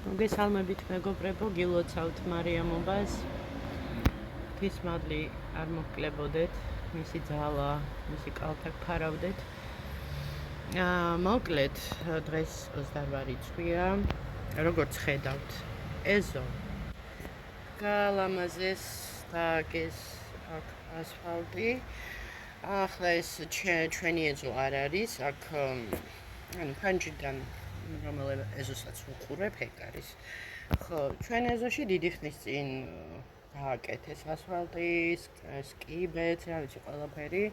მოგესალმებით მეგობრებო, გილოცავთ მარიამობას. ღვთის მადლი არ მოგკლებოდეთ, მისი ძალა, მისი კალთა გფარავდეთ. მოკლედ, დღეს 28 რიცხვია. როგორც ხედავთ, ეზო გაალამაზეს დააგეს აქ ასფალტი. ახლა ეს ჩვენი ეზო არ არის, აქ ფანჯიდან რომელე ეზოსაც ვუყურებ, ეგ არის. ხო, ჩვენ ეზოში დიდი ხნის წინ გააკეთეს ასფალტის, კიბეც, რა ვიცი, ყველაფერი.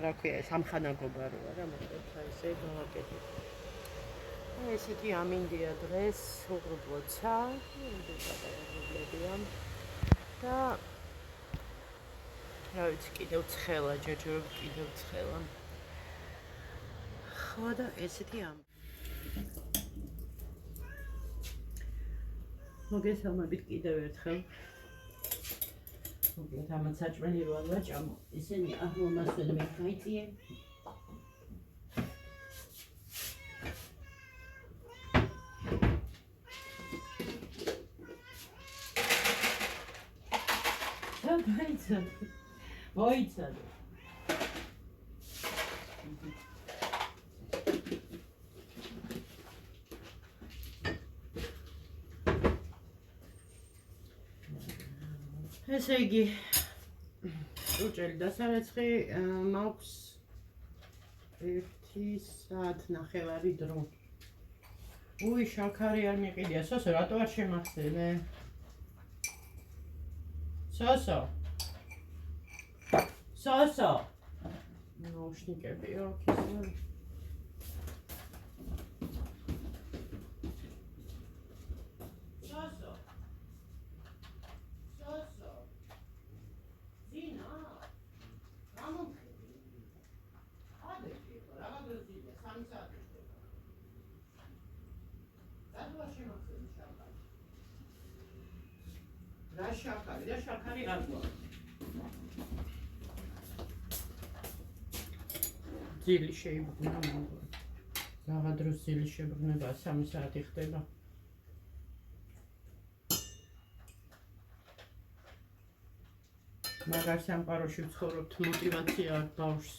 რა ქვია, სამხანაგობა როა რა, მოკლედ ესე გააკეთეს. ესეთი ამინდია დღეს, უღრუბლოცა, და რა ვიცი, კიდევ ცხელა, ჯერჯერობით კიდევ ცხელა. ხო და ესეთი მოგესალმებით კიდევ ერთხელ. მოკლედ ამათ საჭმელი რო არ ვაჭამო, ისინი აღმომასვენ მე გაიწიე. მოიცადე. ესე იგი, უჭელი დასარეცხი მაქვს 1 საათნახევარი დრო. უი, შაქარი არ მიყიდია. სოსო, რატო არ შემახსენე? სოსო. სოსო. ნაუშნიკები აქვს ისე. რა შაქარი არ გვაქვს. ძილი შეიბრუნა მოგვა. რაღა დროს ძილი შებრუნება 3 საათი ხდება. მაგარ სამყაროში ვცხოვრობთ, მოტივაცია აქვს ბავშვს.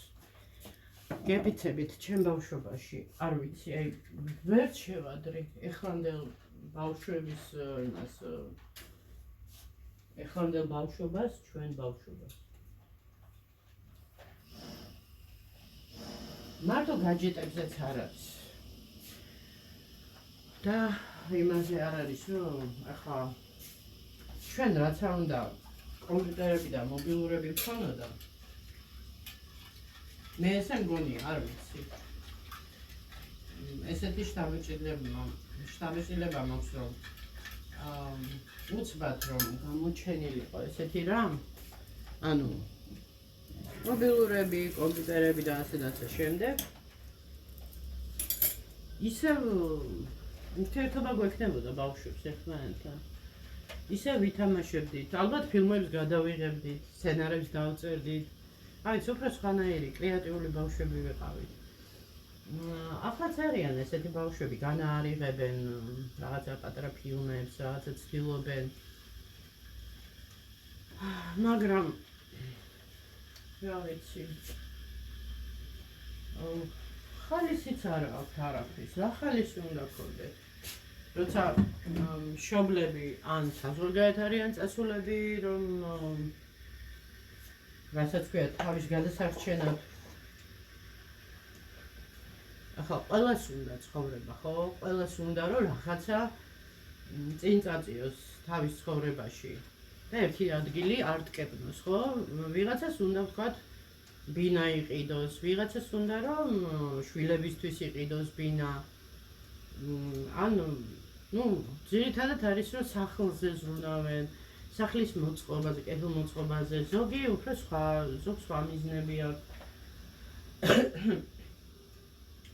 გეფიცებით ჩემ ბავშვობაში, არ ვიცი, აი ვერ შევადრი ეხლანდელ ბავშვების იმას ეხლანდელ ბავშვობას, ჩვენ ბავშვობას. მარტო გაჯეტებზეც არ არის. და იმაზე არ არის, რომ ახლა ჩვენ რაცა უნდა კომპიუტერები და მობილურები ვქონოდა. მე ესე მგონი, არ ვიცი. ესეთი შთაბეჭდილება მაქვს, რომ უცბად რომ გამოჩენილიყო ესეთი რამ, ანუ მობილურები, კომპიუტერები და ასე და ასე შემდეგ. ისევ ურთიერთობა გვექნებოდა ბავშვებს ერთმანეთთან. ისევ ვითამაშებდით, ალბათ ფილმებს გადავიღებდით, სცენარებს დავწერდით. აი, უფრო სხვანაირი, კრეატიული ბავშვები ვიყავით. ახლაც არიან ესეთი ბავშვები, განაარიღებენ რაღაცა პატარა ფილმებს, რაღაცა ცდილობენ. მაგრამ რა ვიცი. ხალისიც არ აქვს არაფრის. რა ხალისი უნდა გქონდეთ? როცა მშობლები ან საზღვარგარეთ არიან წასულები, რომ რასაც ქვია, თავის გადასარჩენად. ახლა ყველას უნდა ცხოვრება, ხო? ყველას უნდა რომ რაღაცა წინ წაწიოს თავის ცხოვრებაში. და ერთი ადგილი არ ტკეპნოს, ხო? ვიღაცას უნდა ვთქვათ ბინა იყიდოს, ვიღაცას უნდა რომ შვილებისთვის იყიდოს ბინა. ანუ, ძირითადად არის რომ სახლზე ზრუნავენ, სახლის მოწყობაზე, კეთილმოწყობაზე, ზოგი უფრო სხვა მიზნები აქვს.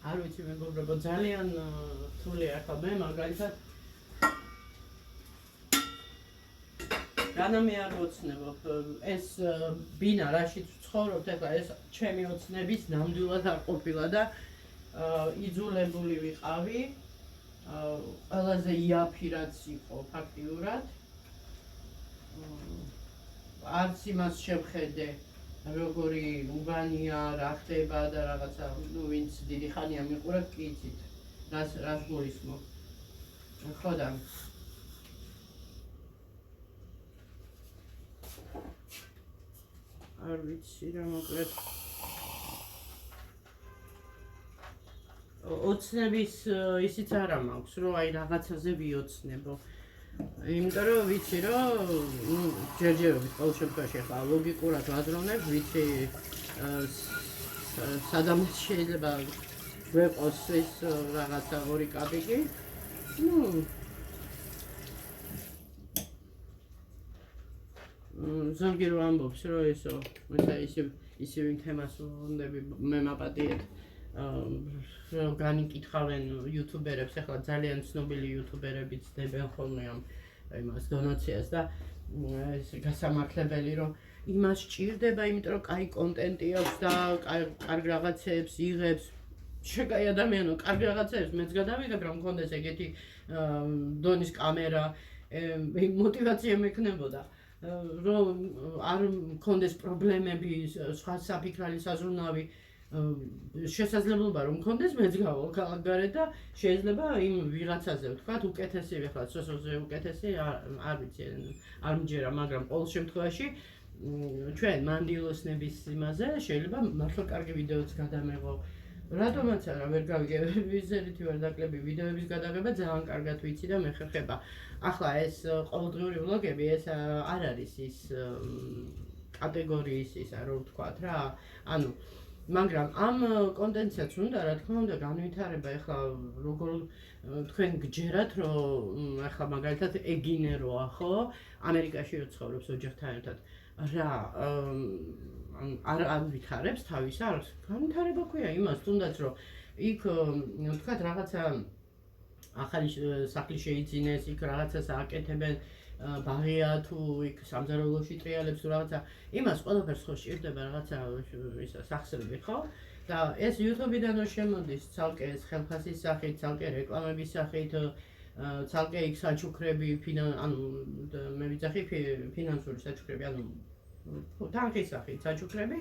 არ ვიცი მეგობრებო, ძალიან რთულია ახლა მე მაგალითად რანამე არ ვოცნებობ ეს ბინა რაშიც ვცხოვრობთ, ახლა ეს ჩემი ოცნების ნამდვილად არ ყოფილა და იძულებული ვიყავი ყველა ყველაზე იაფი რაც იყო ფაქტიურად. არც იმას შევხედე, როგორი უბანია, რა ხდება და რაღაცა, ვინც დიდი ხანია მიყურებ, კი იცით, რას გულისხმობ. ხო და არ ვიცი რა მოკლედ ოცნების ისიც არ მაქვს, რომ აი რაღაცაზე ვიოცნებო. იმიტომ რომ ვიცი რომ ჯერჯერობით ყოველ შემთხვევაში ახლა ლოგიკურად ვაზროვნებ, ვიცი სადამე შეიძლება გვეყოს ეს რაღაცა ორი კაპიკი. ზოგი რომ ამბობს რომ ესო ისევ იმ თემას ვუნდები მე მაპატიეთ რომ განიკითხავენ იუთუბერებს, ახლა ძალიან ცნობილი იუთუბერები ცდებენ ხოლმე იმას დონაციას და ეს გასამართლებელი რომ იმას სჭირდება, იმიტომ რომ კაი კონტენტი აქვს და კარგ რაღაცებს იღებს. შეკაი ადამიანო, კარგ რაღაცებს მეც გადავიღებ რომ მქონდეს ეგეთი დონის კამერა, მოტივაცია მექნებოდა. რომ არ მქონდეს პრობლემები, სხვა საფიქრალი საზრუნავი შესაძლებლობა რომ მქონდეს მეც გავალ ქალაქგარეთ და შეიძლება იმ ვიღაცაზე ვთქვათ უკეთესი ვიხარ, სოციალზე უკეთესი არ ვიცი, არ მჯერა, მაგრამ ყოველ შემთხვევაში ჩვენ მანდილოსნების იმაზე შეიძლება მართლა კარგი ვიდეოც გადამეღო. რატომაც არა ვერ გავიგე ვიზერითი ვარ დაკლები ვიდეოების გადაღება ძალიან კარგად ვიცი და მეხერხება. ახლა ეს ყოველდღიური ვლოგები ეს არ არის ის კატეგორიის ისა რომ ვთქვათ რა. ანუ მაგრამ ამ კონტენტსაც უნდა რა თქმა უნდა განვითარება. ახლა როგორ თქვენ გჯერათ რომ ახლა მაგალითად ეგინეროა ხო? ამერიკაში რო ცხოვრობს ოჯახთან ერთად. რა არ ვითარებს თავისა არ განვითარება ქვია იმას თუნდაც რომ იქ ვთქვათ რაღაცა ახალი სახლი შეიძინეს, იქ რაღაცას ააკეთებენ, ბაღია თუ იქ სამზარეულოში ტრიალებს თუ რაღაცა, იმას ყველაფერს ხო სჭირდება რაღაცა ისა სახსრები ხო? და ეს YouTube-დან რო შემოდის ცალკე ეს ხელფასის სახით, ცალკე რეკლამების სახით, ცალკე იქ საჩუქრები, ანუ მე ვიცახი ფინანსური საჩუქრები, ანუ თანხის სახით საჩუქრები,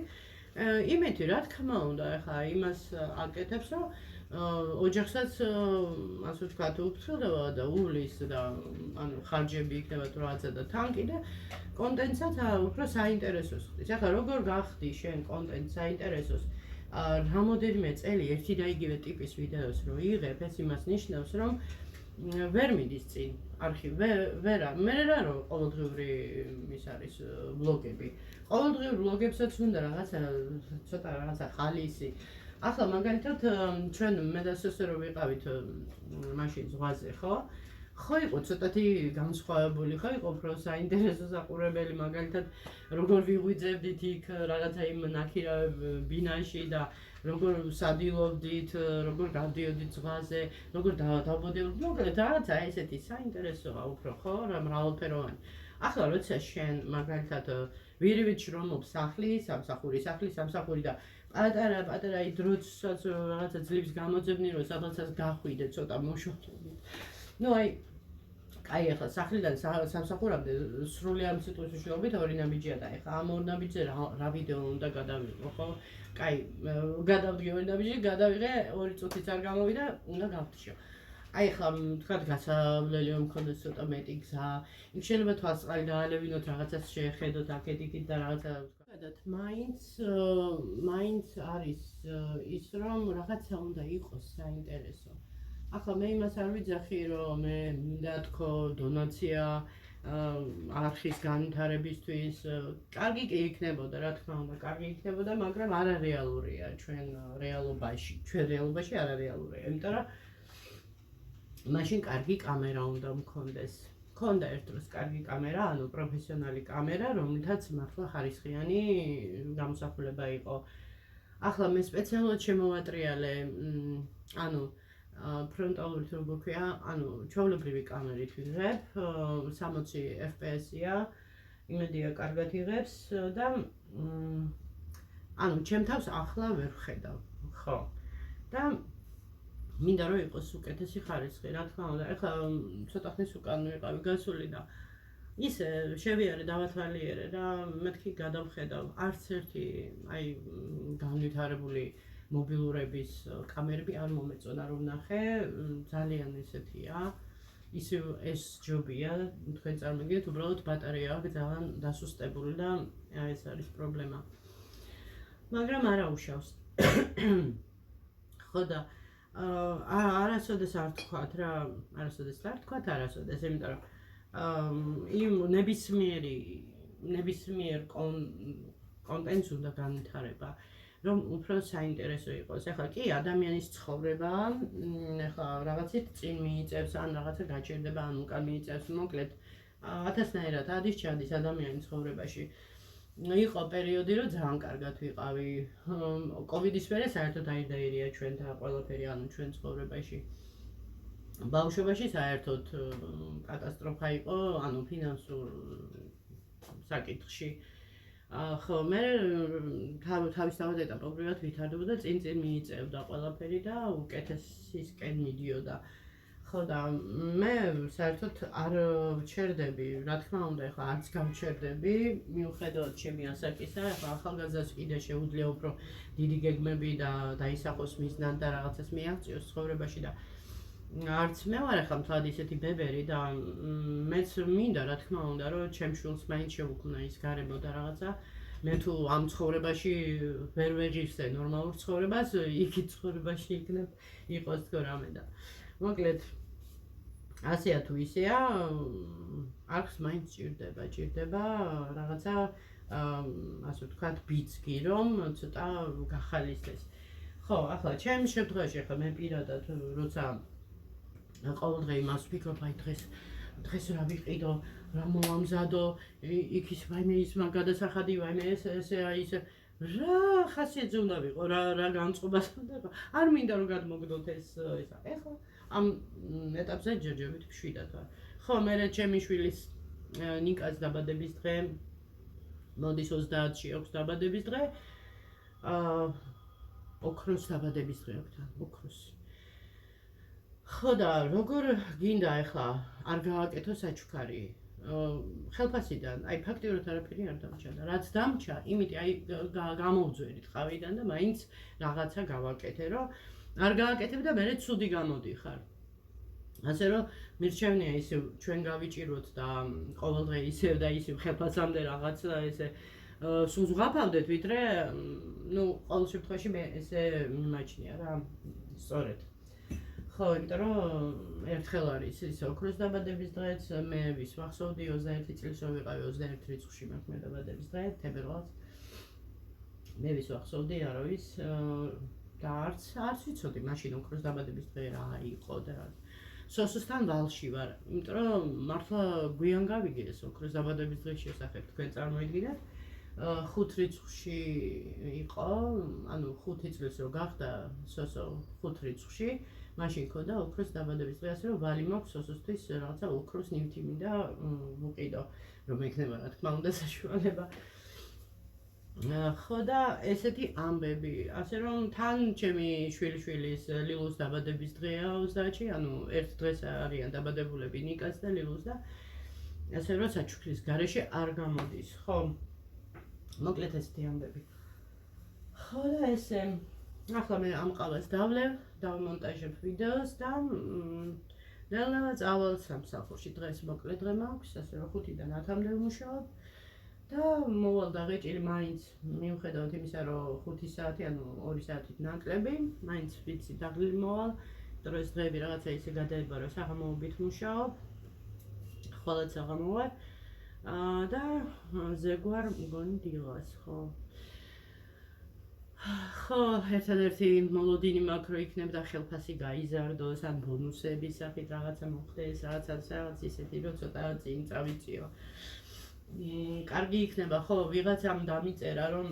იმეთი რა თქმა უნდა ახლა იმას აკეთებს რომ ოჯახსაც ასე ვთქვათ უფრთხილდება და უვლის და ანუ ხარჯები იქნება თუ რაღაცა და თანკი და კონტენტსაც უფრო საინტერესოს ხდის. ახლა როგორ გახდი შენ კონტენტს საინტერესოს რამოდენიმე წელი ერთი და იგივე ტიპის ვიდეოს რო იღებ, ეს იმას ნიშნავს რომ ვერ მიდის წინ არქივი, ვერა, მე რა რომ ყოველდღიური ის არის ვლოგები. ყოველდღიურ ვლოგებსაც უნდა რაღაცა ცოტა რაღაცა ხალისი. ახლა მაგალითად ჩვენ მე და სესე რო ვიყავით მაშინ ზღვაზე ხო? ხო იყო ცოტათი განსხვავებული, ხო იყო უფრო საინტერესო საყურებელი, მაგალითად როგორ ვიღვიძებდით იქ რაღაცა იმ ნაქირავ ბინაში და როგორ სადილობდით, როგორ გავდიოდით ზღვაზე, როგორ დავბოდებდით, მოკლედ რაღაცა ესეთი საინტერესოა უფრო ხო, რა მრავალფეროვანი. ახლა როცა შენ მაგალითად ვირივით შრომობ სახლი, სამსახური და პატარა დროსაც რაღაცა ძლივს გამოძებნი რომ სადღაცას გახვიდე ცოტა მოშოთებით. ნუ აი კაი ახლა სახლიდან სამსახურამდე სრულიად სიტყვის მნიშვნელობით ორი ნაბიჯია და ახლა ამ ორ ნაბიჯზე რა ვიდეო უნდა გადავიღო ხო? კაი გადავდგე ორი ნაბიჯი, გადავიღე 2 წუთიც არ გამოვიდა, უნდა გავთიშო. აი ახლა თქვათ გასავლელი რომ მქონდეს ცოტა მეტი გზა, იქ შეიძლება თვალსწყალი დაალევინოთ, რაღაცას შეეხედოთ აქეთ-იქით და რაღაცა ვთქვათ, მაინც არის ის რომ რაღაცა უნდა იყოს საინტერესო. ახლა მე იმას არ ვიძახი რომ მე მინდა თქო დონაცია არხის განვითარებისთვის, კარგი კი იქნებოდა, რა თქმა უნდა, კარგი იქნებოდა, მაგრამ არარეალურია ჩვენ რეალობაში არარეალურია, იმიტომ რომ მაშინ კარგი კამერა უნდა მქონდეს. მქონდა ერთ დროს კარგი კამერა, ანუ პროფესიონალი კამერა, რომლითაც მართლა ხარისხიანი გამოსახულება იყო. ახლა მე სპეციალურად შემოვატრიალე, ანუ ფრონტალურით როგორ ქვია, ანუ ჩვეულებრივი კამერით ვიღებ, 60 FPS-ია, იმედია კარგად იღებს და ანუ ჩემ თავს ახლა ვერ ვხედავ, ხო. და მინდა რომ იყოს უკეთესი ხარისხი, რა თქმა უნდა. ეხლა ცოტა ხნის უკან ვიყავი გასული და ისე შევიარე დავათვალიერე რა, მეთქი გადავხედავ, არც ერთი აი განვითარებული მობილურების კამერები არ მომეწონა რომ ნახე, ძალიან ესეთია. ისევ ეს ჯობია, თქვენ წარმოგიდგენთ, უბრალოდ ბატარეა აქვს ძალიან დასუსტებული და ეს არის პრობლემა. მაგრამ არა უშავს. ხო და არასოდეს არ თქვათ რა, არასოდეს არ თქვათ, არასოდეს, იმიტომ რომ იმ ნებისმიერ კონტენტს უნდა განვითარება, რომ უფრო საინტერესო იყოს. ეხლა კი ადამიანის ცხოვრება, ეხლა რაღაცით წინ მიიწევს, ან რაღაცა გაჩერდება, ან უკან მიიწევს, მოკლედ ათასნაირად ადის ჩადის ადამიანის ცხოვრებაში. იყო პერიოდი, რომ ძალიან კარგად ვიყავი. კოვიდის მერე საერთოდ დაირია ჩვენთან ყველაფერი, ანუ ჩვენ ცხოვრებაში. ბავშვობაში საერთოდ კატასტროფა იყო, ანუ ფინანსურ საკითხში. ხო, მე თავისთავად ეტაპობრივად ვითარდებოდა, წინ მიიწევდა ყველაფერი და უკეთესისკენ მიდიოდა. ხო და მე საერთოდ არ ვჩერდები, რა თქმა უნდა, ეხლა არც გამჩერდები, მიუხედავად ჩემი ასაკისა, ეხლა ახალგაზრდას კიდე შეუძლია უფრო დიდი გეგმები და დაისახოს მიზნად და რაღაცას მიაღწიოს ცხოვრებაში და არც მე ვარ ახლა მთლად ისეთი ბებერი და მეც მინდა, რა თქმა უნდა, რომ ჩემ შვილს მაინც შევუქმნა ის გარემო და რაღაცა. მე თუ ამ ცხოვრებაში ვერ ვეღირსე ნორმალურ ცხოვრებას, იქით ცხოვრებაში იქნებ იყოს თქო რამე და მოკლედ ასეა თუ ისეა, არც მაინც ჭირდება რაღაცა ასე ვთქვათ ბიცგი, რომ ცოტა გახალისდეს. ხო, ახლა ჩემ შემთხვევაში ახლა მე პირადად როცა ყოველდღე იმას ვფიქრობ, აი დღეს რა ვიყიდო, რა მოვამზადო, იქ ის ვაიმე ის მაგადასახადი, ვაიმე ესე აი ისე რა ხასიათზე უნდა ვიყო, რა განწყობას უნდა ვიყო. არ მინდა რომ გადმოგდოთ ეს ისა. ეხლა ამ ეტაპზე ჯერჯერობით მშვიდად ვარ. ხო, მე ჩემი შვილის ნიკას დაბადების დღე, მოდის 30-ში აქვს დაბადების დღე. ოქროს დაბადების დღე აქვს, ოქროს. ხო და როგორ გინდა ახლა არ გავაკეთო საჩუქარი ხელფასიდან, აი ფაქტიურად არაფერი არ დამჭირდა. რაც დამჭა, იმით აი გამოვძვერი ტყავიდან და მაინც რაღაცა გავაკეთე, რომ არ გავაკეთებ და მერე ცუდი გამოდიხარ. ასე რომ მირჩევნია ისევ ჩვენ გავიჭიროთ და ყოველდღე ისევ და ისევ ხელფასამდე რაღაცა ესე სულ ვღაფავდეთ, ვიდრე ნუ ყოველ შემთხვევაში მე ესე მიმაჩნია რა, სწორედ. ხო, იმიტომ რომ ერთხელ არის ის ოქროს დაბადების დღეც, მე ვის ვახსოვდი 21 წლის რომ ვიყავი 21 რიცხვში მაქვს მე დაბადების დღე, თებერვალს. მე ვის ვახსოვდი, არა ვის და არც ვიცოდი მაშინ ოქროს დაბადების დღე რა იყო და რა. სოსოსთან ვალში ვარ, იმიტომ რომ მართლა გვიან გავიგე ეს ოქროს დაბადების დღის შესახებ, თქვენ წარმოიდგინეთ. 5 რიცხვში იყო, ანუ 5 წლის რო გახდა სოსო 5 რიცხვში, მაშინ ქონდა ოქროს დაბადების დღე, ასე რომ ვალი მაქვს სოსოსთვის რაღაცა ოქროს ნივთი მინდა ვუყიდო, რომ ექნება რა თქმა უნდა საშუალება. ხო და ესეთი ამბები, ასე რომ თან ჩემი შვილიშვილის ლილუს დაბადების დღეა 30-ში, ანუ ერთ დღეს არიან დაბადებულები ნიკას და ლილუს და ასე რომ საჩუქრის გარეშე არ გამოდის, ხო? მოკლედ ესეთი ამბები. ხო და ესე ახლა მე ამ ყავას დავმონტაჟებ ვიდეოს და ნელა წავალ სამსახურში. დღეს მოკლე დღე მაქვს, ასე რომ 5-დან 10-მდე ვმუშაობ და მოვალ დაღეჭილი მაინც მიუხედავად იმისა, რომ 5 საათი, ანუ 2 საათით ნაკლები, მაინც ვიცი დაღლილი მოვალ, იმიტომ რომ ეს დღეები რაღაცა ისე გადაება, რომ საღამოობით ვმუშაობ, ხოლმე საღამო ვარ და ზეგვარ მგონი დილას, ხო. ხო, ერთადერთი მოლოდინი მაქვს, რომ იქნებოდა ხელფასი გაიზარდოს, ან ბონუსების სახით რაღაცა მოხდეს, რაღაც ისეთი, რომ ცოტა წინ წავიწიო. კარგი იქნება, ხო, ვიღაცამ დამიწერა, რომ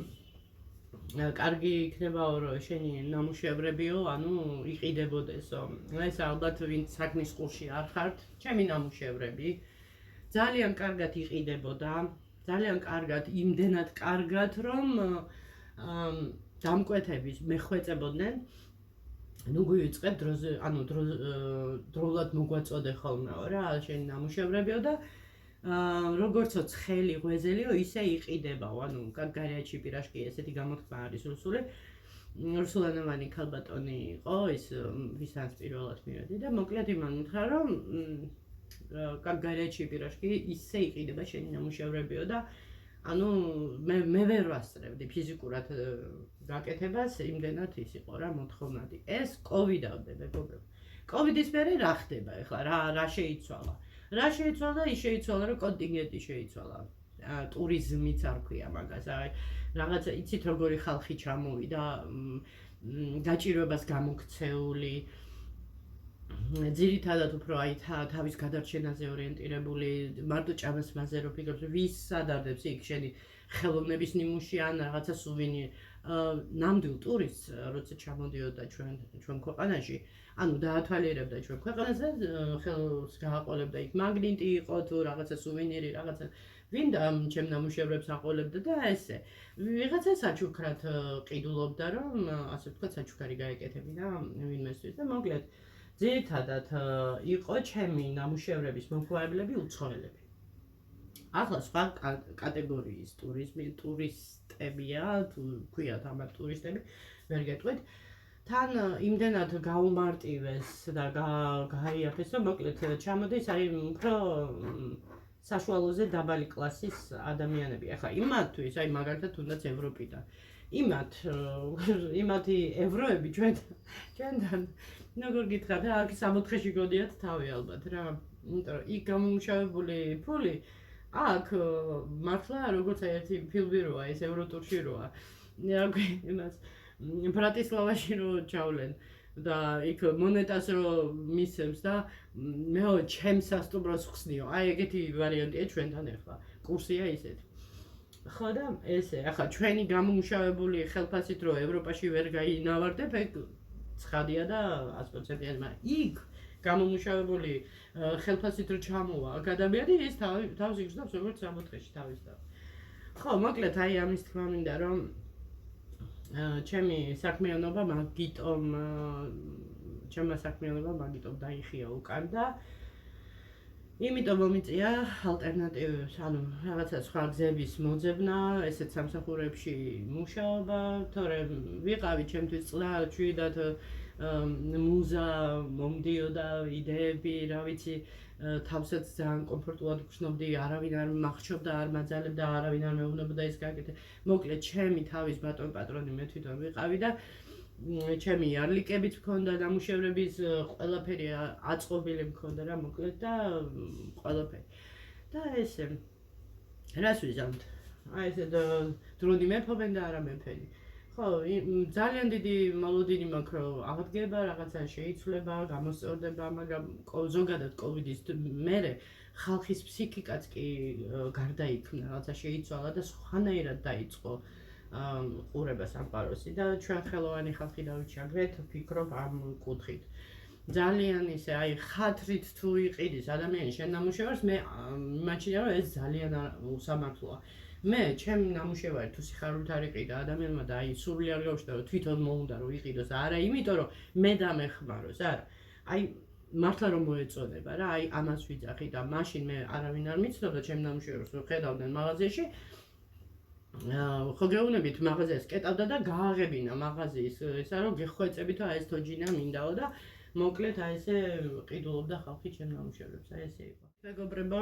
კარგი იქნებაო, რომ შენი ნამუშევრებიო, ანუ იყიდებოდესო. ეს ალბათ ვინც საქმის ყურში არ ხართ, ჩემი ნამუშევრები ძალიან კარგად იყიდებოდა, ძალიან კარგად, იმდენად კარგად, რომ დამკვეთების მეხვეწებოდნენ ნუ გვიწყებ დროზე, ანუ დროულად მოგვაწოდე ხოლმეო რა, შენი ნამუშევრებიო და როგორცო ცხელი ღვეზელიო, ისე იყიდებაო, ანუ გარიაჩი პირაშკი ესეთი გამოთქმა არის რუსული. რუსულენოვანი ქალბატონი იყო, ის ვისაც პირველად მივედი და მოკლედ იმან უთხრა, რომ გარიაჩი პირაშკი ისე იყიდება შენი ნამუშევრებიო და ანუ მე ვერ ვასწრებდი ფიზიკურად გაკეთებას, იმდენად ის იყო რა მოთხოვნადი. ეს კოვიდამდე მეგობრებო. კოვიდის მერე რა ხდება ახლა, რა შეიცვალა? რა შეიცვალა და ის შეიცვალა, რომ კონტინგენტი შეიცვალა. ტურიზმიც არ ქვია მაგას, რაღაცა იცით როგორი ხალხი ჩამოვიდა, გაჭირვებას გამოქცეული, ძირითადად უფრო აი თავის გადარჩენაზე ორიენტირებული, მარტო ჭამას მასზე რო ფიქრობს, ვის ადარდებს იქ შენი ხელოვნების ნიმუში ან რაღაცა სუვენირი. ნამდვილ ტურისტს, როცა ჩამოდიოდა ჩვენ ქვეყანაში, ანუ დაათვალიერებდა ჩვენ ქვეყანას და ხელს გააყოლებდა იქ მაგნიტი იყო თუ რაღაცა სუვენირი, რაღაცა ვინდა ჩემ ნამუშევრებს აყოლებდა და ესე. ვიღაცა საჩუქრად ყიდულობდა, რომ ასე ვთქვათ, საჩუქარი გაეკეთებინა ვინმესთვის და მოკლედ ძირითადად იყო ჩემი ნამუშევრების მომხმარებლები უცხოელები. ახლა სხვა კატეგორიის ტურისტებია, თუ ქვიათ ამათ ტურისტები, ვერ გეტყვით. თან იმდენად გაუმარტივეს და გაიაფეს, რომ მოკლედ ჩამოდის აი უფრო საშუალოზე დაბალი კლასის ადამიანები. ახლა იმათთვის, აი მაგალითად თუნდაც ევროპიდან. იმათი ევროები ჩვენთან როგორ გითხრათ, აქ 64-ში გოდიათ თავი ალბათ რა. იმიტომ რომ იქ გამომუშავებული ფული აქ მართლა როგორც ერთი ფილმი როა, ეს ევროტურში როა. იმას ბრატისლავაში რო ჩავლენ და იქ მონეტას რო მისცემს და მეო ჩემს სასტუმროს ხსნიო. აი ეგეთი ვარიანტია ჩვენთან ახლა. კურსია ისეთი. ხო და ესე, ახლა ჩვენი გამომუშავებული ხელფასით რო ევროპაში ვერ გაინავარდებ, ეგ ცხადია და 100%-იანი, მაგრამ იქ გამომუშავებული ხელფასით რო ჩამოვა აქ ადამიანი, ის თავს იგრძნობს როგორც 64-ში თავის თავს. ხო, მოკლედ აი ამის თქმა მინდა, რომ ჩემი საქმიანობა მაგიტომ დაიხია უკან და იმიტომ მომიწია ალტერნატივებს, ანუ რაღაცა სხვა გზების მოძებნა, ესეც სამსახურებში მუშაობა, თორემ ვიყავი ჩემთვის წლად მუზა მომდიოდა, იდეები, რა ვიცი, თავსაც ძალიან კომფორტულად ვგრძნობდი, არავინ არ მახრჩობდა, არ მაძალებდა, არავინ არ მეუბნებოდა ის გაკეთე. მოკლედ ჩემი თავის ბატონ პატრონი მე თვითონ ვიყავი და ჩემი არლიკებიც მქონდა, ნამუშევრების ყველაფერი აწყობილი მქონდა რა, მოკლედ და ყველაფერი. და ესე რას ვიზამთ? აი ესე დრონი მეფობენ და არა მეფენი. ხო, ძალიან დიდი მოლოდინი მაქვს, რომ აღდგება, რაღაცა შეიცვლება, გამოსწორდება, მაგრამ ზოგადად კოვიდის მერე ხალხის ფსიქიკაც კი გარდაიქმნა, რაღაცა შეიცვალა და სხვანაირად დაიწყო ყურება სამყაროსი და ჩვენ ხელოვანი ხალხი დავიჩაგრეთ, ვფიქრობ ამ კუთხით. ძალიან ისე, აი ხათრით თუ იყიდის ადამიანი შენ ნამუშევარს, მე იმაჩნია, რომ ეს ძალიან უსამართლოა. მე ჩემ ნამუშევარი თუ სიხარულით არ იყიდა ადამიანმა და აი სული არ გავშთა, რომ თვითონ მოუნდა რომ იყიდოს, არა იმიტომ რომ მე დამეხმაროს, არა. აი მართლა რომ მოეწონება რა, აი ამას ვიძახი და მაშინ მე არავინ არ მიცნობდა ჩემ ნამუშევრს რომ ხედავდნენ მაღაზიაში. ხო გეუბნებით მაღაზიას კეტავდა და გააღებინა მაღაზიის ესა რომ გეხვეწებითო აი ეს თოჯინა მინდაო და მოკლედ აი ესე ყიდულობდა ხალხი ჩემ ნამუშევრებს, აი ესე იყო. მეგობრებო,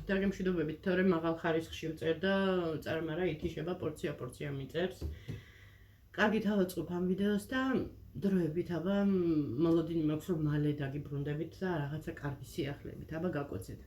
დაგემშვიდობებით, თორემ მაღალ ხარისხში ვწერ და წარმარა ითიშება პორცია მიწევს. კარგით ავაწყობ ამ ვიდეოს და დროებით აბა მოლოდინი მაქვს რომ მალე დაგიბრუნდებით და რაღაცა კარგი სიახლეებით აბა გაკვეცეთ.